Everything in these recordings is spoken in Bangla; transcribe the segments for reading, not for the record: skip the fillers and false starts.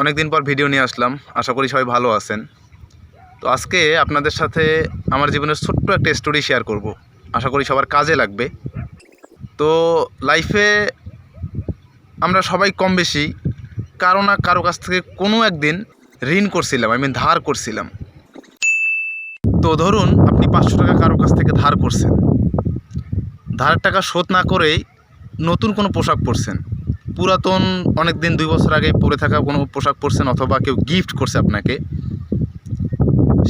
অনেক দিন পর ভিডিও নিয়ে আসলাম। আশা করি সবাই ভালো আছেন। তো আজকে আপনাদের সাথে আমার জীবনের ছোট্ট একটা স্টোরি শেয়ার করব। আশা করি সবার কাজে লাগবে। তো লাইফে আমরা সবাই কম বেশি কারো না কারো কাছ থেকে কোনো একদিন ঋণ করছিলাম, ধার করছিলাম। তো ধরুন আপনি 500 টাকা কারো কাছ থেকে ধার করছেন, ধারের টাকা শোধ না করেই নতুন কোনো পোশাক পরছেন, পুরাতন অনেক দিন 2 বছর আগে পরে থাকা কোনো পোশাক পরছেন, অথবা কেউ গিফট করছে আপনাকে।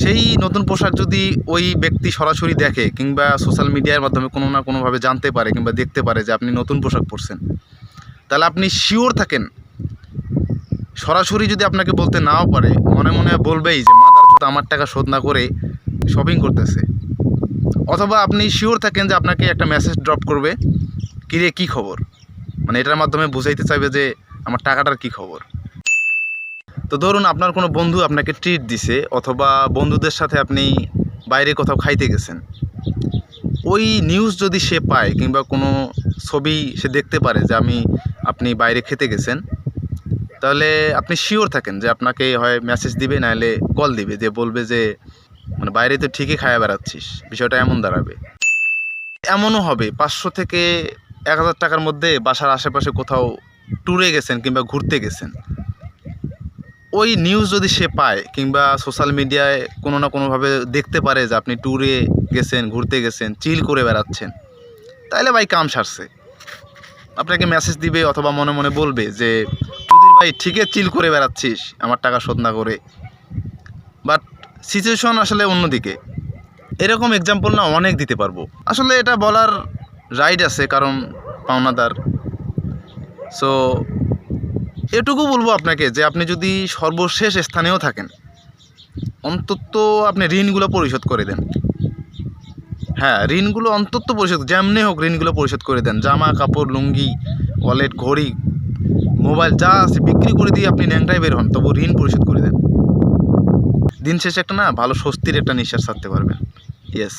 সেই নতুন পোশাক যদি ওই ব্যক্তি সরাসরি দেখে কিংবা সোশ্যাল মিডিয়ার মাধ্যমে কোনো না কোনোভাবে জানতে পারে কিংবা দেখতে পারে যে আপনি নতুন পোশাক পরছেন, তাহলে আপনি শিওর থাকেন, সরাসরি যদি আপনাকে বলতে নাও পারে, মনে মনে বলবেই যে মাদারচোদ আমার টাকা শোধ না করে শপিং করতেছে। অথবা আপনি শিওর থাকেন যে আপনাকে একটা মেসেজ ড্রপ করবে, কিরে কী খবর, এটার মাধ্যমে বুঝাইতে চাইবে যে আমার টাকাটার কী খবর। তো ধরুন আপনার কোনো বন্ধু আপনাকে ট্রিট দিছে, অথবা বন্ধুদের সাথে আপনি বাইরে কোথাও খাইতে গেছেন, ওই নিউজ যদি সে পায় কিংবা কোনো ছবি সে দেখতে পারে যে আপনি বাইরে খেতে গেছেন, তাহলে আপনি শিওর থাকেন যে আপনাকে হয় মেসেজ দিবে, নাহলে কল দিবে, যে বলবে যে বাইরে তো ঠিকই খায়া বেড়াচ্ছিস। বিষয়টা এমন দাঁড়াবে। এমনও হবে 500 থেকে 1000 টাকার মধ্যে বাসার আশেপাশে কোথাও ট্যুরে গেছেন কিংবা ঘুরতে গেছেন, ওই নিউজ যদি সে পায় কিংবা সোশ্যাল মিডিয়ায় কোনো না কোনোভাবে দেখতে পারে যে আপনি ট্যুরে গেছেন, ঘুরতে গেছেন, চিল করে বেড়াচ্ছেন, তাহলে ভাই কাম সারছে। আপনাকে মেসেজ দিবে অথবা মনে মনে বলবে যে চুদির ভাই ঠিকই চিল করে বেড়াচ্ছিস আমার টাকা শোধ না করে। বাট সিচুয়েশন আসলে অন্যদিকে। এরকম এক্সাম্পল না অনেক দিতে পারবো। আসলে এটা বলার রাইট আছে, কারণ পাওনাদার। সো এটুকু বলবো আপনাকে যে আপনি যদি সর্বশেষ স্থানেও থাকেন, অন্তত আপনি ঋণগুলো পরিশোধ করে দেন। হ্যাঁ, ঋণগুলো অন্তত পরিশোধ, যেমনি হোক ঋণগুলো পরিশোধ করে দেন। জামা কাপড়, লুঙ্গি, ওয়ালেট, ঘড়ি, মোবাইল যা আছে বিক্রি করে দিয়ে আপনি ন্যাংটায় বের হন, তবু ঋণ পরিশোধ করে দেন। দিন শেষে একটা ভালো স্বস্তির একটা নিঃশ্বাস ছাড়তে পারবেন। ইয়েস।